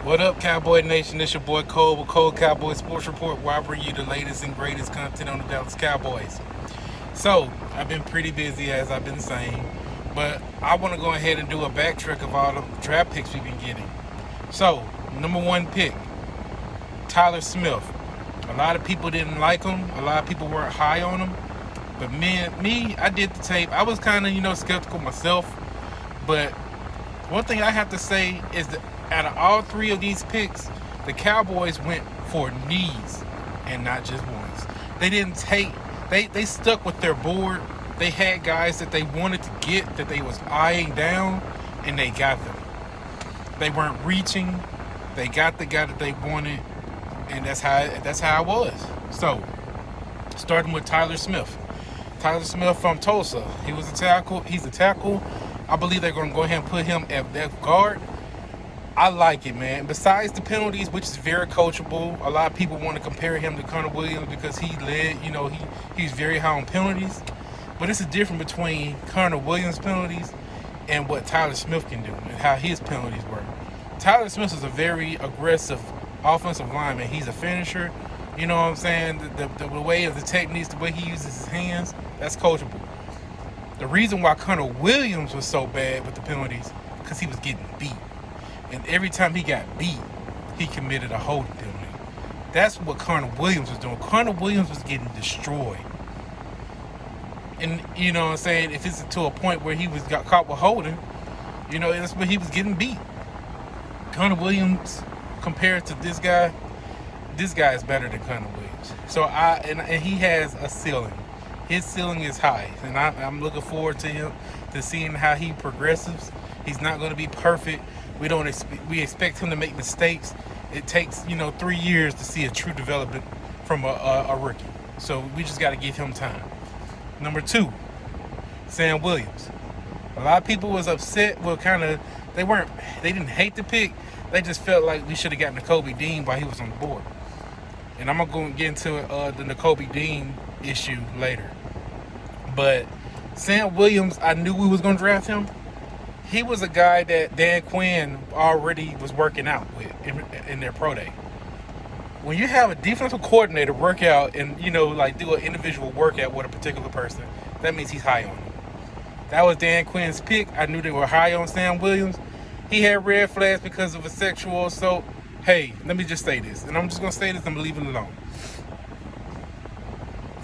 What up, Cowboy Nation? It's your boy Cole with Cole Cowboy Sports Report, where I bring you the latest and greatest content on the Dallas Cowboys. So, I've been pretty busy, as I've been saying, but I want to go ahead and do a backtrack of all the draft picks we've been getting. So, number one pick, Tyler Smith. A lot of people didn't like him. A lot of people weren't high on him. But me, I did the tape. I was kind of, skeptical myself. But one thing I have to say is that out of all three of these picks, the Cowboys went for needs and not just ones. They didn't take, they stuck with their board. They had guys that they wanted to get, that they was eyeing down, and they got them. They weren't reaching. They got the guy that they wanted, and that's how it was. So, starting with Tyler Smith. Tyler Smith from Tulsa. He was a tackle. He's a tackle. I believe they're going to go ahead and put him at left guard. I like it, man. Besides the penalties, which is very coachable, a lot of people want to compare him to Connor Williams because he led, he's very high on penalties. But it's a difference between Connor Williams' penalties and what Tyler Smith can do and how his penalties work. Tyler Smith is a very aggressive offensive lineman. He's a finisher. You know what I'm saying? The way of the techniques, the way he uses his hands, that's coachable. The reason why Connor Williams was so bad with the penalties, because he was getting beat. And every time he got beat, he committed a holding penalty. That's what Connor Williams was doing. Connor Williams was getting destroyed. And, you know what I'm saying, if it's to a point where he got caught with holding, that's where he was getting beat. Connor Williams, compared to this guy is better than Connor Williams. So and he has a ceiling. His ceiling is high. And I'm looking forward to seeing how he progresses. He's not going to be perfect. We expect him to make mistakes. It takes 3 years to see a true development from a rookie. So we just got to give him time. Number 2, Sam Williams. A lot of people was upset. Well, they didn't hate the pick. They just felt like we should have gotten Nicolby Dean while he was on the board. And I'm going to get into the Nicolby Dean issue later. But Sam Williams, I knew we was going to draft him. He was a guy that Dan Quinn already was working out with in their pro day. When you have a defensive coordinator work out and, do an individual workout with a particular person, that means he's high on him. That was Dan Quinn's pick. I knew they were high on Sam Williams. He had red flags because of a sexual assault. Hey, let me just say this. And I'm just going to say this and I'm leaving it alone.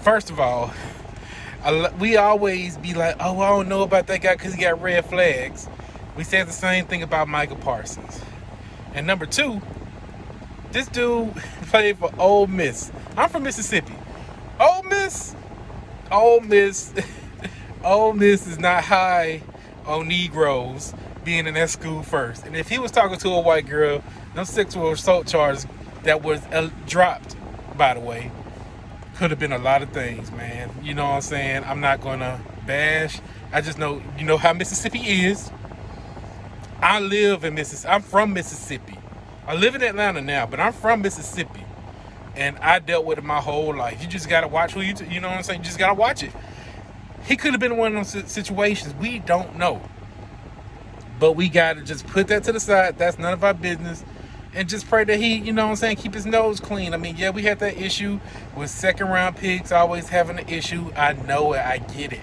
First of all, we always be like, oh, I don't know about that guy because he got red flags. We said the same thing about Michael Parsons. And number 2, this dude played for Ole Miss. I'm from Mississippi. Ole Miss is not high on Negroes being in that school first. And if he was talking to a white girl, them sexual assault charges that was dropped, by the way, could have been a lot of things, man. You know what I'm saying? I'm not going to bash. I just know, how Mississippi is. I live in Mississippi. I'm from Mississippi. I live in Atlanta now, but I'm from Mississippi. And I dealt with it my whole life. You just got to watch who you know what I'm saying? You just got to watch it. He could have been in one of those situations. We don't know. But we got to just put that to the side. That's none of our business. And just pray that he, keep his nose clean. I mean, yeah, we had that issue with second round picks always having an issue. I know it. I get it.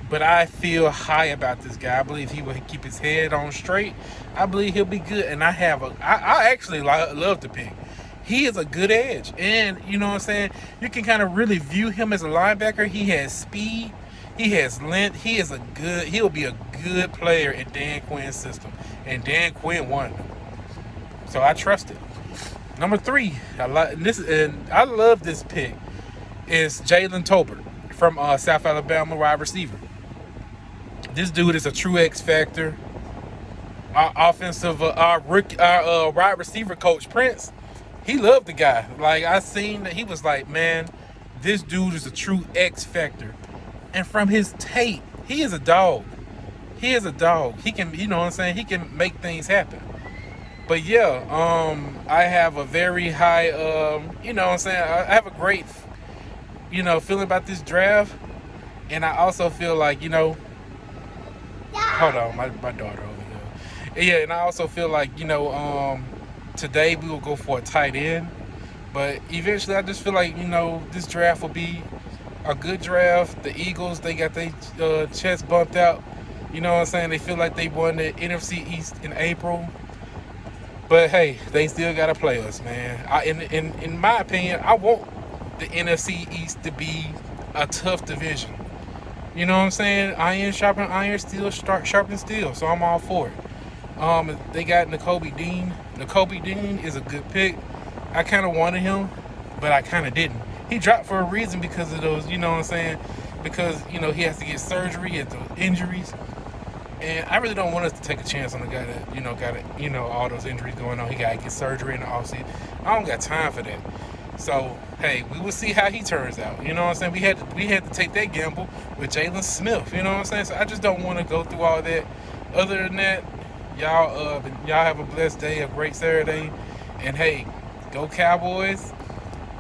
But I feel high about this guy. I believe he will keep his head on straight. I believe he'll be good. And I actually love the pick. He is a good edge. And, you know what I'm saying? You can kind of really view him as a linebacker. He has speed. He has length. He'll be a good player in Dan Quinn's system. And Dan Quinn wanted him. So I trust it. Number 3, I love this pick, is Jaylen Tober from South Alabama, wide receiver. This dude is a true X factor. Our wide receiver coach Prince, he loved the guy. Like, I seen that he was like, man, this dude is a true X factor. And from his tape, he is a dog. He can, you know what I'm saying? He can make things happen. But yeah, I have a very high, you know what I'm saying? I have a great, feeling about this draft. And I also feel like, hold on, my daughter over here. Yeah, and I also feel like, today we will go for a tight end. But eventually, I just feel like, this draft will be a good draft. The Eagles, they got their chest bumped out. You know what I'm saying? They feel like they won the NFC East in April. But hey, they still gotta play us, man. In my opinion, I want the NFC East to be a tough division. You know what I'm saying? Iron sharpen iron, steel sharpen steel. So I'm all for it. They got Nicolby Dean. Nicolby Dean is a good pick. I kind of wanted him, but I kind of didn't. He dropped for a reason because of those, you know what I'm saying? Because, he has to get surgery, he has those injuries. And I really don't want us to take a chance on a guy that, got all those injuries going on. He got to get surgery in the offseason. I don't got time for that. So, hey, we will see how he turns out. You know what I'm saying? We had to take that gamble with Jaylen Smith. You know what I'm saying? So I just don't want to go through all that. Other than that, y'all have a blessed day, a great Saturday. And hey, go Cowboys.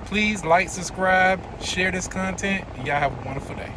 Please like, subscribe, share this content, and y'all have a wonderful day.